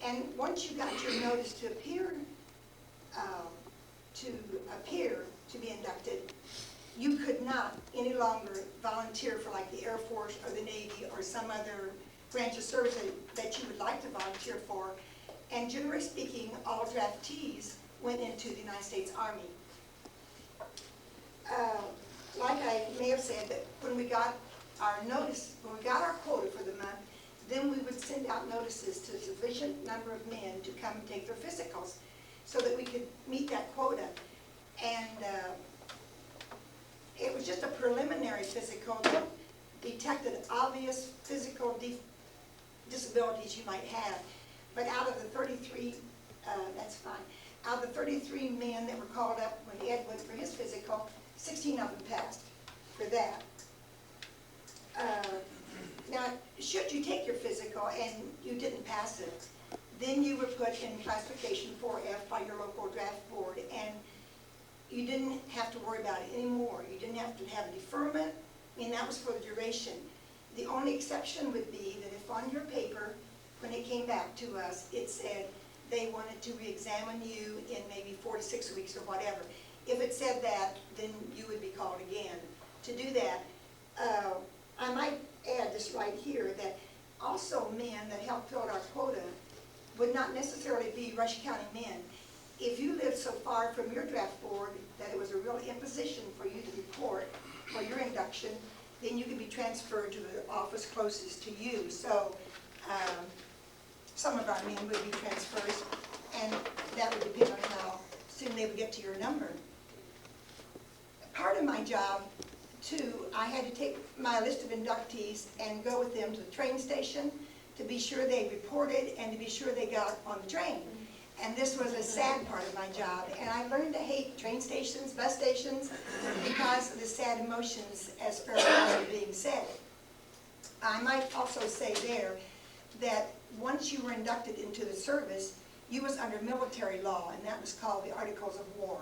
And once you got your notice to appear to be inducted, you could not any longer volunteer for like the Air Force or the Navy or some other branch of service that you would like to volunteer for. And generally speaking, all draftees went into the United States Army. Like I may have said, that when we got our notice, when we got our quota for the month, then we would send out notices to a sufficient number of men to come and take their physicals so that we could meet that quota. And it was just a preliminary physical that detected obvious physical disabilities you might have. But out of the 33, that's fine. Out of the 33 men that were called up when Ed went for his physical, 16 of them passed for that. Now, should you take your physical and you didn't pass it, then you were put in classification 4F by your local draft board, and you didn't have to worry about it anymore. You didn't have to have a deferment. I mean, that was for the duration. The only exception would be that if on your paper, when it came back to us, it said they wanted to re-examine you in maybe 4 to 6 weeks or whatever. If it said that, then you would be called again. To do that, I might add this right here, that also men that helped fill out our quota would not necessarily be Rush County men. If you lived so far from your draft board that it was a real imposition for you to report for your induction, then you could be transferred to the office closest to you. So some of our men would be transferred, and that would depend on how soon they would get to your number. Part of my job, too, I had to take my list of inductees and go with them to the train station to be sure they reported and to be sure they got on the train. And this was a sad part of my job. And I learned to hate train stations, bus stations, because of the sad emotions as farewells were being said. I might also say there that once you were inducted into the service, you was under military law, and that was called the Articles of War.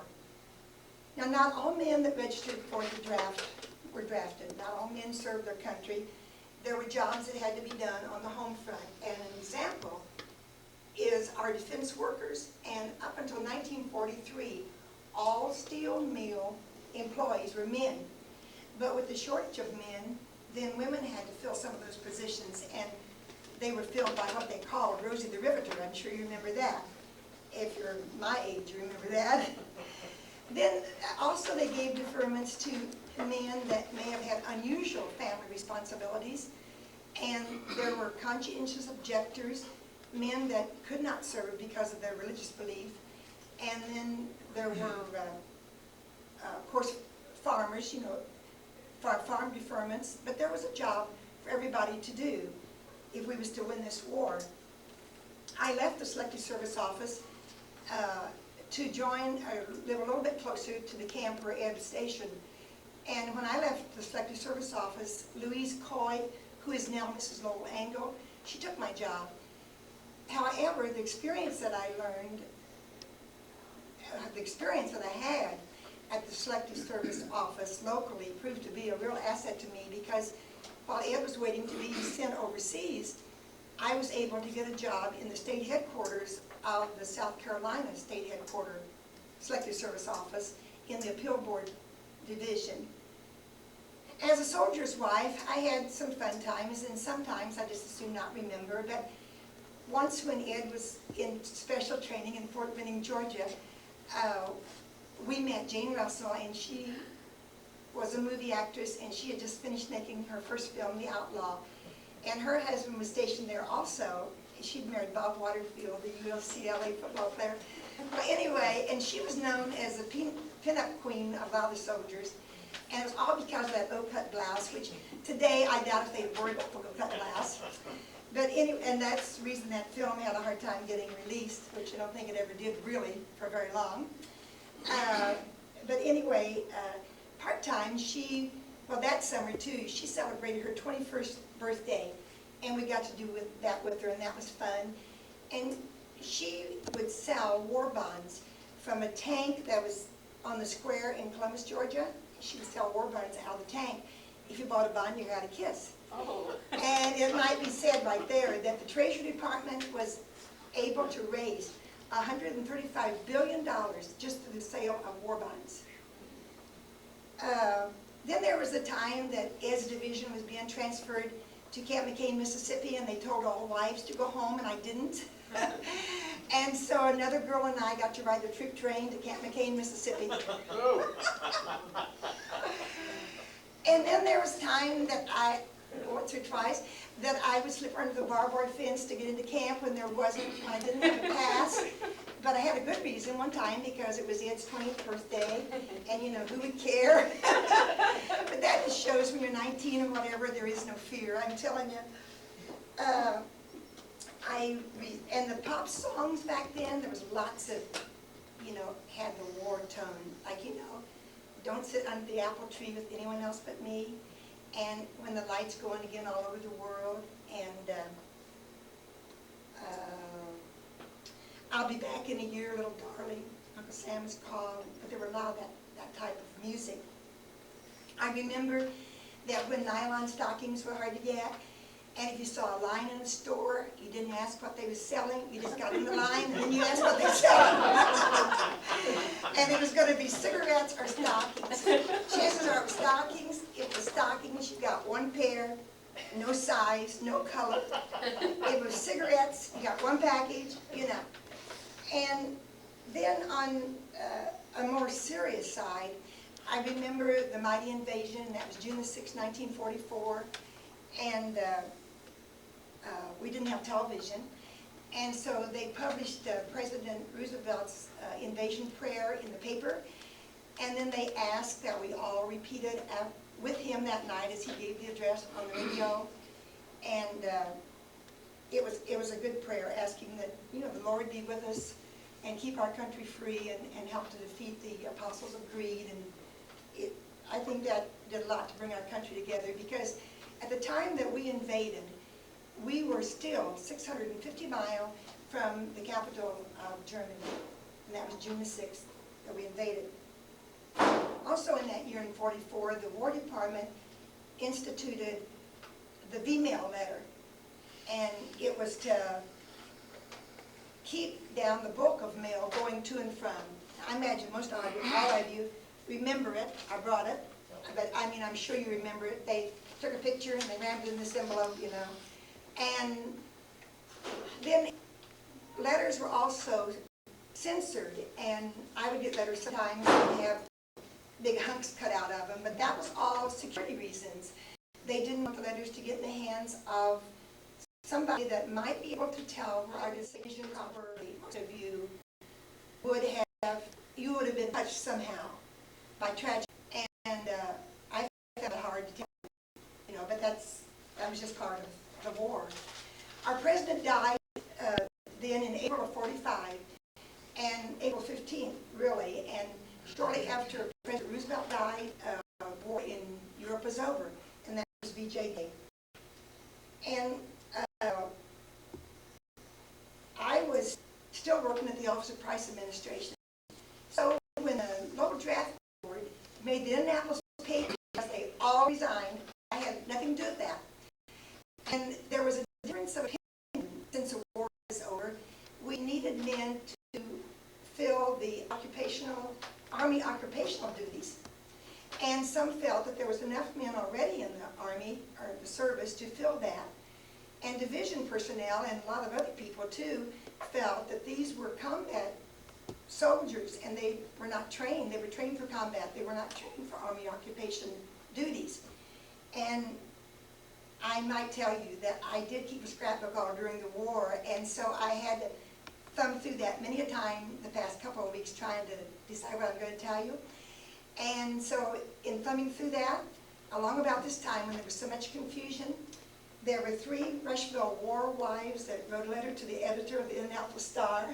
Now, not all men that registered for the draft were drafted. Not all men served their country. There were jobs that had to be done on the home front. And an example is our defense workers, and up until 1943, all steel mill employees were men. But with the shortage of men, then women had to fill some of those positions, and they were filled by what they called Rosie the Riveter. I'm sure you remember that. If you're my age, you remember that. Then also they gave deferments to men that may have had unusual family responsibilities, and there were conscientious objectors, men that could not serve because of their religious belief, and then there were, of course, farmers, you know, farm deferments, but there was a job for everybody to do if we was to win this war. I left the Selective Service Office to join, live a little bit closer to the camp where Ed was stationed. And when I left the Selective Service Office, Louise Coy, who is now Mrs. Lowell Angle, she took my job. However, the experience that I learned, the experience that I had at the Selective Service Office locally proved to be a real asset to me, because while Ed was waiting to be sent overseas, I was able to get a job in the state headquarters of the South Carolina State Headquarters Selective Service Office in the Appeal Board Division. As a soldier's wife, I had some fun times, and sometimes I just assume not remember, but once when Ed was in special training in Fort Benning, Georgia, we met Jane Russell, and she was a movie actress, and she had just finished making her first film, The Outlaw. And her husband was stationed there also. She'd married Bob Waterfield, the UCLA football player. But anyway, and she was known as the pin-up queen of all the soldiers. And it was all because of that low-cut blouse, which today I doubt if they'd worry about the low-cut blouse. But anyway, and that's the reason that film had a hard time getting released, which I don't think it ever did really for very long. But anyway, part-time, well, that summer too, she celebrated her 21st birthday, and we got to do that with her, and that was fun. And she would sell war bonds from a tank that was on the square in Columbus, Georgia. She would sell war bonds out of the tank. If you bought a bond, you got a kiss. Oh. And it might be said right there that the Treasury Department was able to raise $135 billion just through the sale of war bonds. Then there was a time that as division was being transferred to Camp McCain, Mississippi, and they told all wives to go home, and I didn't. And so another girl and I got to ride the troop train to Camp McCain, Mississippi. And then there was time that once or twice, that I would slip under the barbed wire fence to get into camp when I didn't have a pass. But I had a good reason one time, because it was Ed's 20th birthday, and you know, who would care? But that just shows when you're 19 or whatever, there is no fear, I'm telling you. And the pop songs back then, there was lots of, you know, had the war tone, like, you know, don't sit under the apple tree with anyone else but me, and when the lights go on again all over the world, and I'll be back in a year, little darling, Uncle Sam is called, but there were a lot of that type of music. I remember that when nylon stockings were hard to get, and if you saw a line in a store, you didn't ask what they were selling, you just got in the line and then you asked what they were selling. And it was going to be cigarettes or stockings. Chances are it was stockings. If it was stockings, you got one pair, no size, no color. If it was cigarettes, you got one package, you know. And then on a more serious side, I remember the mighty invasion, that was June the 6th, 1944, and we didn't have television, and so they published President Roosevelt's invasion prayer in the paper, and then they asked that we all repeat it with him that night as he gave the address on the radio, and it was a good prayer, asking that, you know, the Lord be with us and keep our country free and help to defeat the apostles of greed. And I think that did a lot to bring our country together, because at the time that we invaded, we were still 650 miles from the capital of Germany, and that was June the 6th that we invaded. Also in that year in 44, the War Department instituted the V-mail letter, and it was to keep down the bulk of mail going to and from. I imagine most of you, all of you, remember it. I brought it, but I mean, I'm sure you remember it. They took a picture and they rammed it in this envelope, you know. And then letters were also censored, and I would get letters sometimes that would have big hunks cut out of them, but that was all security reasons. They didn't want the letters to get in the hands of somebody that might be able to tell where our decision properly. Most of you would have been touched somehow by tragedy, and I found it hard to tell, you know, but that was just part of the war. Our president died then in April of 45, and April 15th, really, and shortly after President Roosevelt died, war in Europe was over, and that was VJ Day. And I was still working at the Office of Price Administration. So when the local draft board made the Indianapolis paper, they all resigned. I had nothing to do with that. And there was a difference of opinion since the war was over. We needed men to fill the Army occupational duties. And some felt that there was enough men already in the Army, or the service, to fill that. And division personnel, and a lot of other people too, felt that these were combat soldiers, and they were not trained. They were trained for combat. They were not trained for Army occupation duties. And I might tell you that I did keep a scrapbook all during the war, and so I had to thumb through that many a time the past couple of weeks trying to decide what I'm going to tell you. And so in thumbing through that, along about this time when there was so much confusion, there were 3 Rushville war wives that wrote a letter to the editor of the Indianapolis Star,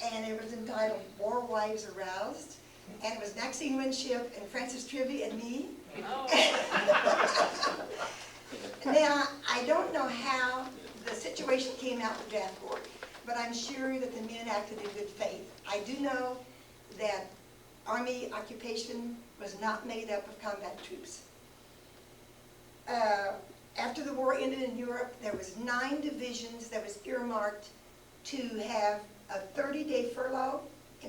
and it was entitled War Wives Aroused, and it was Maxine Winship and Frances Trivey and me. Oh. Now, I don't know how the situation came out with draft board, but I'm sure that the men acted in good faith. I do know that Army occupation was not made up of combat troops. After the war ended in Europe, there was 9 divisions that was earmarked to have a 30-day furlough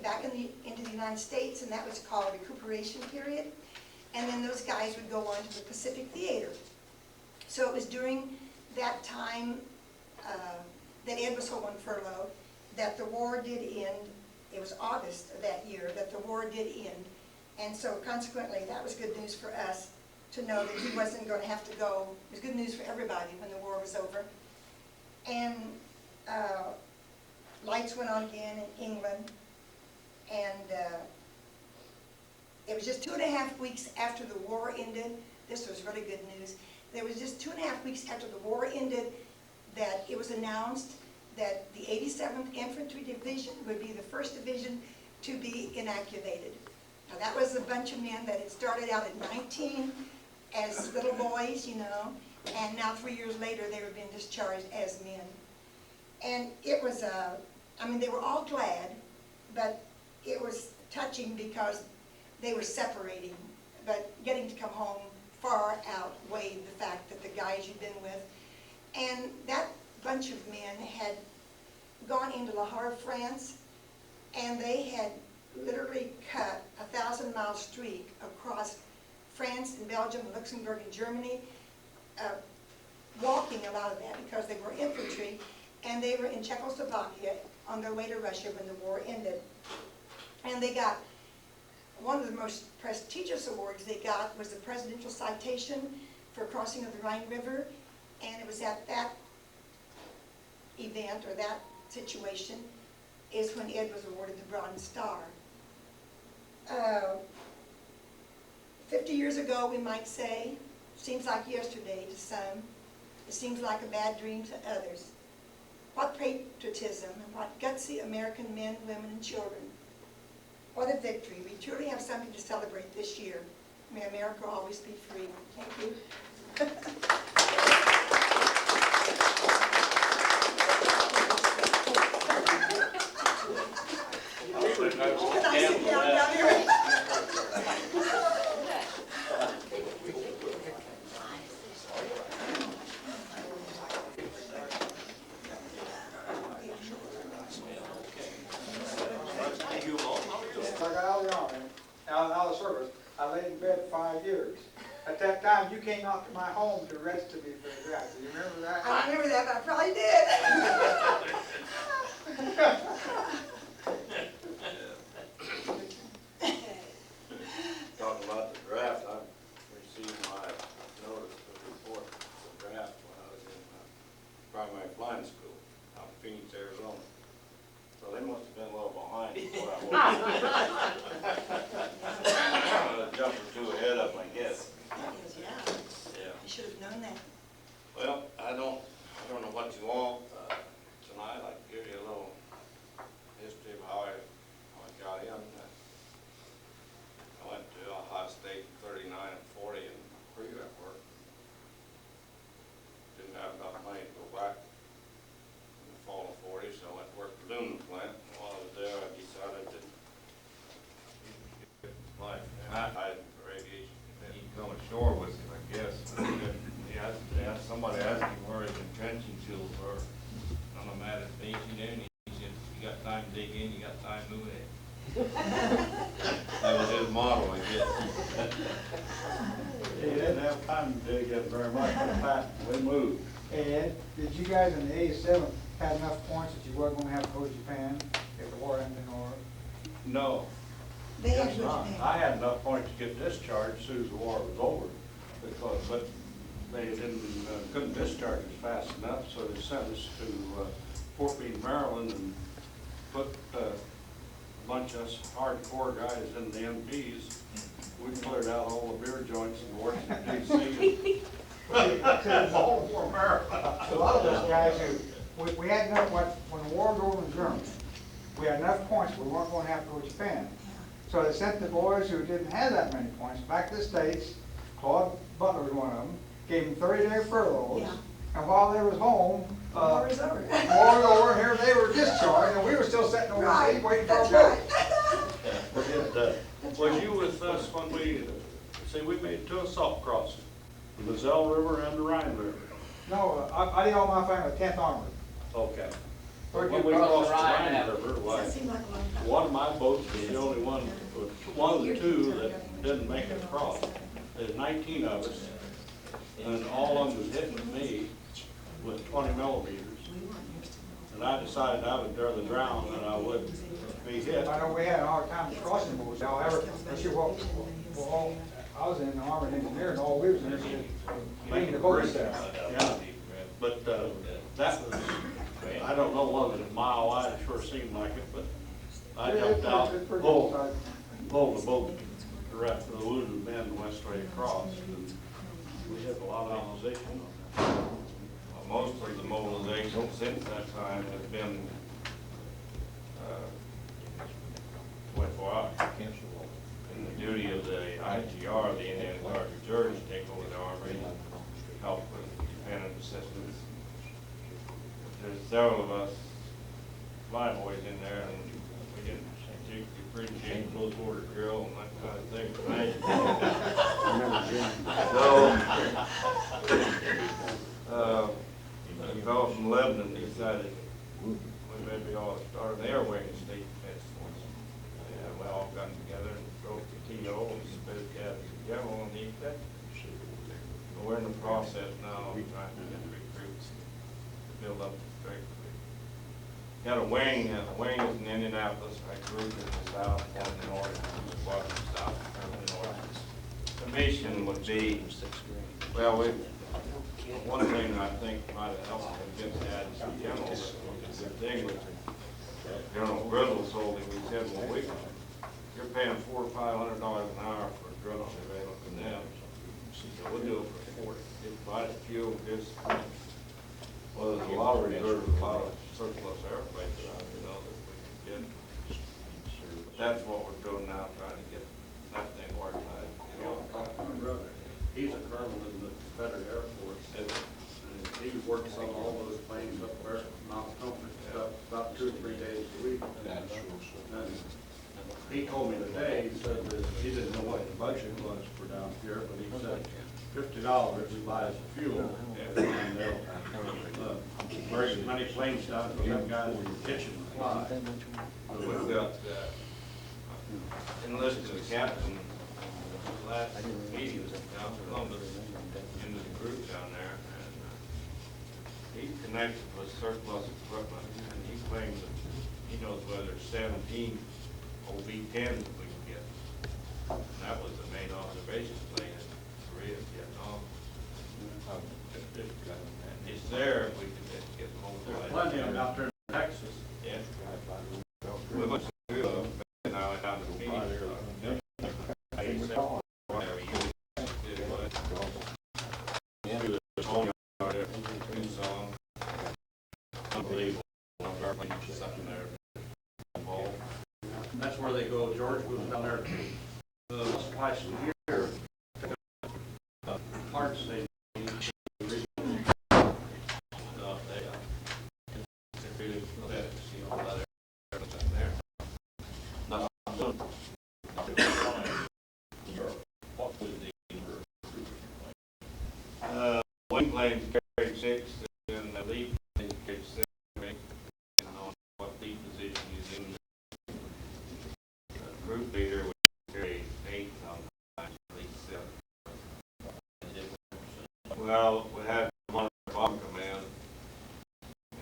back into the United States, and that was called recuperation period. And then those guys would go on to the Pacific Theater. So it was during that time that Ed was home on furlough that the war did end. It was August of that year that the war did end. And so consequently, that was good news for us to know that he wasn't going to have to go. It was good news for everybody when the war was over. And lights went on again in England. And it was just 2.5 weeks after the war ended. This was really good news. There was just 2.5 weeks after the war ended that it was announced that the 87th Infantry Division would be the first division to be inactivated. Now that was a bunch of men that had started out at 19 as little boys, you know, and now 3 years later they were being discharged as men. And it was, I mean, they were all glad, but it was touching because they were separating, but getting to come home far outweighed the fact that the guys you'd been with. And that bunch of men had gone into La Havre, France, and they had literally cut a 1,000-mile streak across France and Belgium, Luxembourg and Germany, walking a lot of that because they were infantry, and they were in Czechoslovakia on their way to Russia when the war ended. And they got, one of the most prestigious awards they got was the Presidential Citation for crossing of the Rhine River, and it was at that event, or that situation, is when Ed was awarded the Bronze Star. 50 years ago, we might say, seems like yesterday to some, it seems like a bad dream to others. What patriotism, and what gutsy American men, women, and children. What a victory. We truly have something to celebrate this year. May America always be free. Thank you. Can I sit down here? Out of service, I laid in bed 5 years. At that time, you came out to my home to arrest me for the draft. Do you remember that? I remember that, but I probably did. Talking about the draft, I received my notice of report for the draft when I was in primary flying school out in Phoenix, Arizona. So they must have been a little behind before I was. Jumped or two ahead of them, I guess. Yeah. Yeah. You should have known that. Well, I don't know what you want tonight. I'd give you a little history of how I got in. I went to Ohio State in 39 and 40 and pre-rep work. Didn't have enough money to go back in the fall of 40, so I went to work for Lumen plant. And while I was there, I decided to life. I had radiation. He come ashore with him, I guess. Somebody asked him where his entrenching tools were on a mat of station there, and he said, "You got time to dig in, you got time to move it." That was his motto, I guess. He didn't have time to dig in very much, but we moved. Ed, did you guys in the 87 have enough points that you weren't going to have to go to Japan if the war ended, or? No, They had it's good not. men. I had enough points to get discharged as soon as the war was over, but they couldn't discharge us fast enough, so they sent us to Fort Meade, Maryland, and put a bunch of us hardcore guys in the MPs. We cleared out all the beer joints in Washington, D.C. all for Maryland. A lot of those guys who, we had enough, when the war was over in Germany, we had enough points, we weren't going to have to go to Japan. So they sent the boys who didn't have that many points back to the States. Claude Butler was one of them. Gave them 30-day furloughs. Yeah. And while they was home, The war is over. war was over, here they were discharged, and we were still sitting overseas waiting for a That's boat. right. Was you with us when we made two assault crossings, the Moselle River and the Rhine River? No, I did all my family, 10th Armored. Okay. Where'd When you we cross crossed the Rhine River, Does that seem like a long time? one of my boats was the only one of the two that didn't make it across. There's 19 of us, and all of them was hitting me with 20 millimeters. And I decided I would rather drown than I would be hit. I know we had a hard time crossing boats, however, let's see what, I was in the Army engineer and all we was in there, cleaning the boats there. Yeah, but that was, I don't know whether it was a mile wide, it sure seemed like it, but I jumped out, pulled the boat direct to the wounded men and went straight across. And we had a lot of opposition on that. Well, most of the mobilization since that time has been 24 hours. And the duty of the IGR, the Indian Guard Reserve, to take over the armory and help with defensive assistance. There's several of us flyboys in there, and we didn't appreciate close order drill and that kind of thing. So, a fellow from Lebanon decided we maybe ought to start an air wing state defense force. And we all got together and wrote the TO and submitted that to the general and the executive. So we're in the process now of trying to get recruits to build up the strength. Got a wing is in Indianapolis, I grew in the south, one in the north, one in the south, one in the north. The mission would be, well, one thing I think might have helped convince that is the general, that was a good thing with General Grizzle told him, he said, well, you're paying $400 or $500 an hour for a drug surveillance from them. So we'll do it for 40. Just buy the fuel, just, well, there's a lot of reserves, a lot of surplus airplanes around, you know, that we can get. But that's what we're doing now, trying to get that thing organized. You know, My brother, he's a colonel in the Confederate Air Force, and he works on all those planes up there, Mount Comfort stuff, about 2 or 3 days a week. And he told me today, he said that he didn't know what the budget was for down here, but he said $50 he buys the fuel, and they'll bring as many planes down for them guys in the kitchen to fly. we've got enlisted a captain, last meeting was down in Columbus, into the group down there, and he connected with surplus equipment, and he claims that he knows whether 17 OB-10s we can get. And that was the main observation plane in Korea, Vietnam. And it's there if we can just get There's mobilized. plenty of them out there in Texas. Yeah. We went to, now I down to Phoenix. Unbelievable. Something there. That's where they go, George goes down there twice a year. Parts they One plane carried 6, and the lead plane carried 7, depending on what lead position he's in. The group leader would carry 8, sometimes at least 7. Well, we had one bomb command,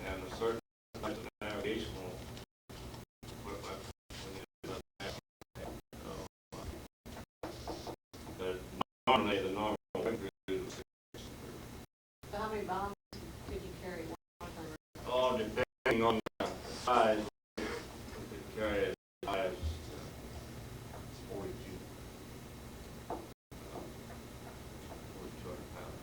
and a certain type of navigational equipment. But normally the normal wing crew is So how many bombs could you carry? all depending on the size, we could carry as high as 42. 4,200 pounds.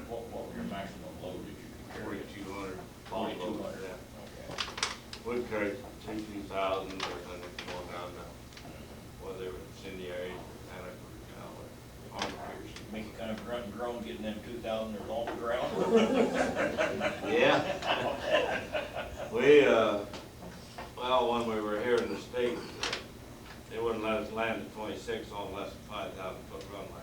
What were your maximum load that you could carry? 4,200 bomb loads, 4,200. yeah. Okay. We've carried 2,000 or something more down now, whether it was incendiary, panic, or armor piercing. Make you kind of grunt and groan getting them 2,000 or off the ground. Yeah. We, well, when we were here in the States, they wouldn't let us land at 26 on less than 5,000 foot runway.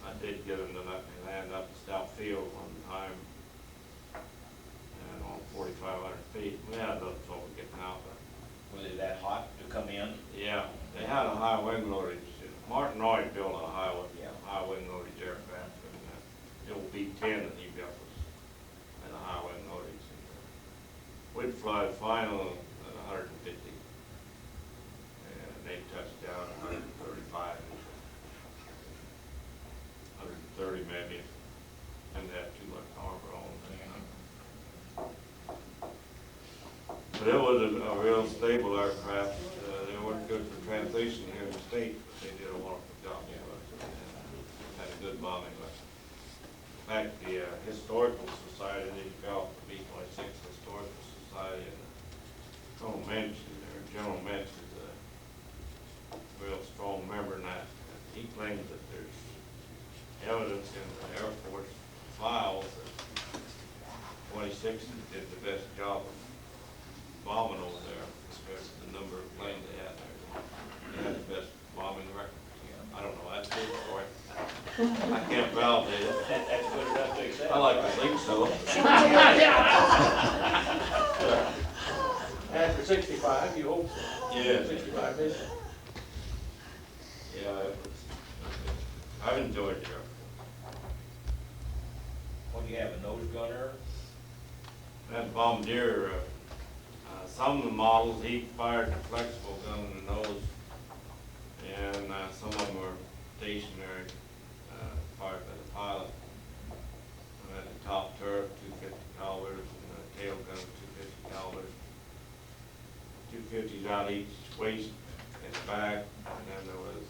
I did get them to let me land up to South Field one time, and on had a high wing loadage. Martin Lloyd built a high wing loadage aircraft, and it will be 10 that he built us, and a high wing loadage. We'd fly final at 150, and they touched down at 135, 130 maybe, and they had too much harbor on. But it was a real stable aircraft. They weren't good for translation here in the States, but they did a wonderful job for us. And had a good bombing lesson. In fact, the Historical Society, they developed the B-26 Historical Society, and Colonel Mensch, their General Mensch, is a real strong member in that. He claims that there's evidence in the Air Force files that 26 did the best job of bombing over there compared to the number of planes they had there. They had the best bombing record. I don't know, that's his story. I can't validate it. That's good enough to accept. I like to think so. After 65, you hope so. Yeah. 65 mission. Yeah, I've enjoyed it. What do you have, a nose gunner? That bombardier, some of the models, he fired the flexible gun in the nose, and some of them were stationary, fired by the pilot. We had the top turret, 250 calibers, and the tail gun, 250 calibers. 250s out each waist and back, and then there was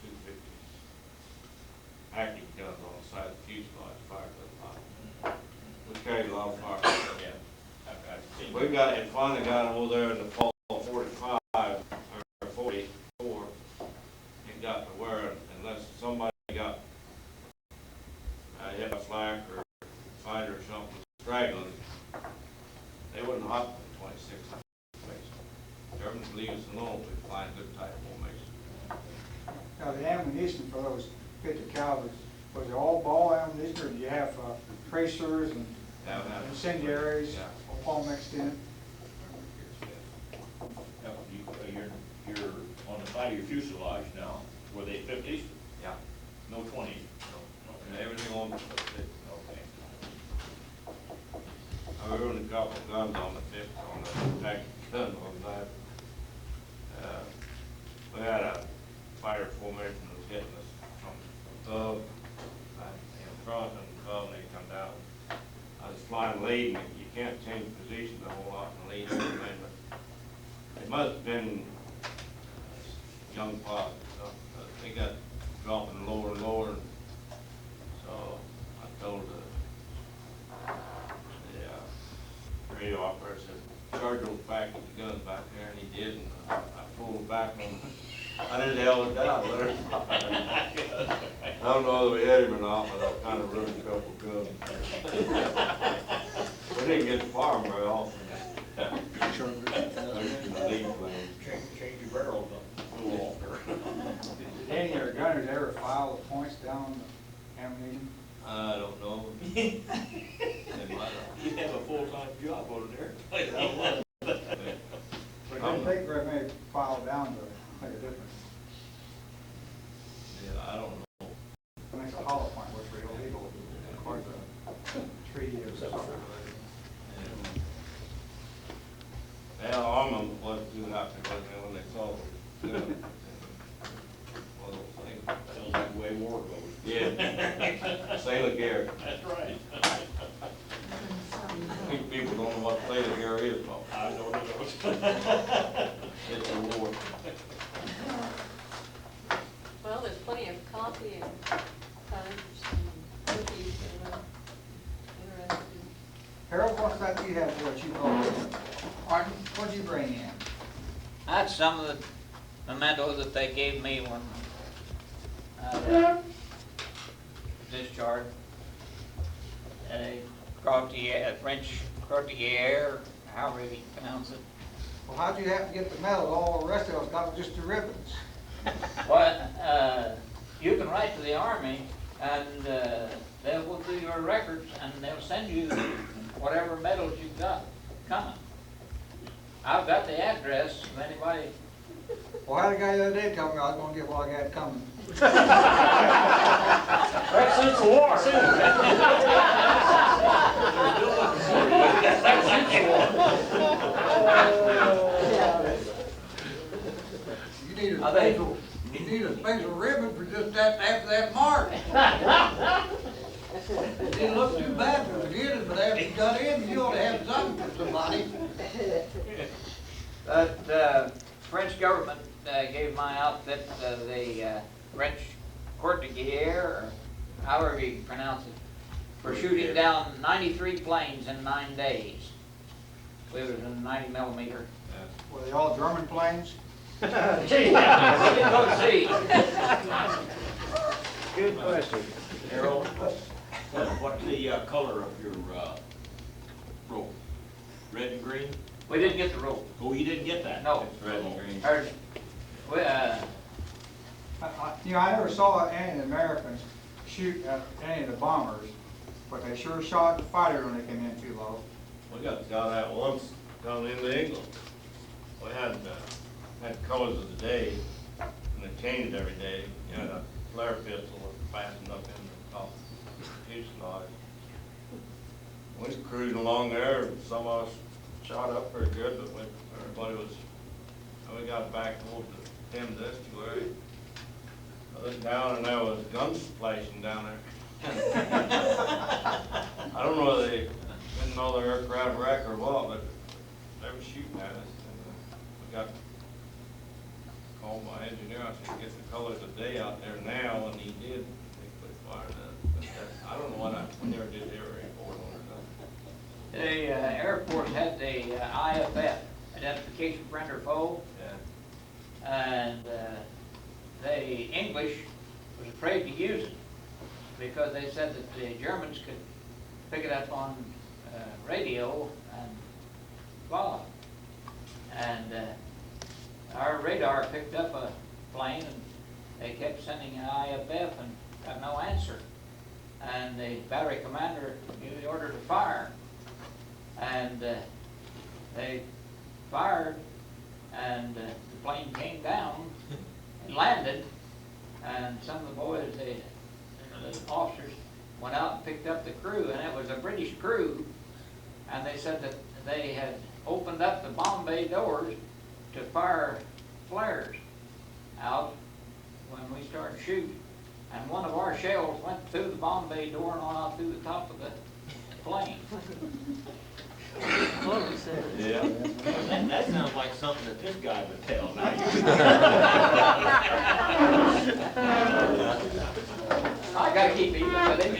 250s active guns on the side of the fuselage, fired by the pilot. We carried a lot of fire. Yeah. I've seen We finally got over there in the fall of 45, or 44, it got to where unless somebody got hit by flak or fighter or something straggling, they wouldn't hop in 26 formation. Germans leave us alone, we flying good type formation. Now, the ammunition for those 50 calibers, was it all ball ammunition, or do you have tracers and incendiaries, Yeah. all mixed in? Now, you're on the side of your fuselage now. Were they 50s? Yeah. No 20s? And everything on the Okay. I ruined a couple of guns on the fifth, on the attack gun on that. We had a fighter formation that was hitting us from above, in front and above, and they come down. I was flying lead, and you can't change position a whole lot in lead everything, but it must have been young pilots, so they got dropping lower and lower, and so I told the radio operator, said, charge those back with the guns back there, and he did, and I pulled back on, I didn't held it down, let her fly. I don't know whether we had him or not, but I kind of ruined a couple of guns. We didn't get to farm very often. Change your barrels up a little longer. Did any of your gunners ever file the points down on the ammunition? I don't know. They might have. You have a full-time job over there. But it didn't take very many to file down to make a difference. Yeah, I don't know. It makes a hollow point, which were illegal according to the treaty or something. Well, Armand wasn't too happy when they saw it. One of those things. Sounds like the way war goes. Yeah. Sailor gear. That's right. I think people don't know what sailor gear is, though. I know it is. It's a war. Well, there's plenty of coffee and punch and cookies that are interested. Harold, what's that you have, what you call it? Martin, what'd you bring in? That's some of the mementos that they gave me when discharged. French Crotier, however you pronounce it. Well, how'd you happen to get the medal? All the rest of us got just the ribbons. Well, you can write to the Army, and they will do your records, and they'll send you whatever medals you've got coming. I've got the address if anybody Well, I had a guy the other day tell me I was gonna get what I got coming. That suits the war. You need a special ribbon for just that, after that mark. It didn't look too bad for the beginning, but after you got in, you ought to have something for somebody. But French government gave my outfit the French Court de Guerre, or however you pronounce it, for shooting down 93 planes in 9 days. We was in 90 millimeter. Were they all German planes? We didn't go to sea. Good question. Harold, what's the color of your rope? Red and green? We didn't get the rope. Oh, you didn't get that? No. It's red and green. Ours- we, You know, I never saw any of the Americans shoot at any of the bombers, but they sure shot the fighter when they came in too low. We got that once down into England. We had colors of the day, and they changed every day. You had a flare pistol fastened up in the top of the fuselage. We was cruising along there, and some of us shot up pretty good, but everybody was, we got back towards the Thames estuary. I looked down and there was guns flashing down there. I don't know whether they didn't know the aircraft wreck or what, but they were shooting at us. And we got called my engineer. I said, get the colors of day out there now, and he did. They put fire to it. But I don't know what we never did the air report on it. The Air Force had the IFF, identification friend or foe, Yeah. and the English was afraid to use it because they said that the Germans could pick it up on radio and fly. And our radar picked up a plane, and they kept sending an IFF and got no answer. And the battery commander gave the order to fire. And they fired, and the plane came down and landed, and some of the boys, the officers, went out and picked up the crew, and it was a British crew, and they said that they had opened up the bomb bay doors to fire flares out when we started shooting. And one of our shells went through the bomb bay door and went out through the top of the plane. Yeah. That sounds like something that this guy would tell. Now, I gotta keep eating with him.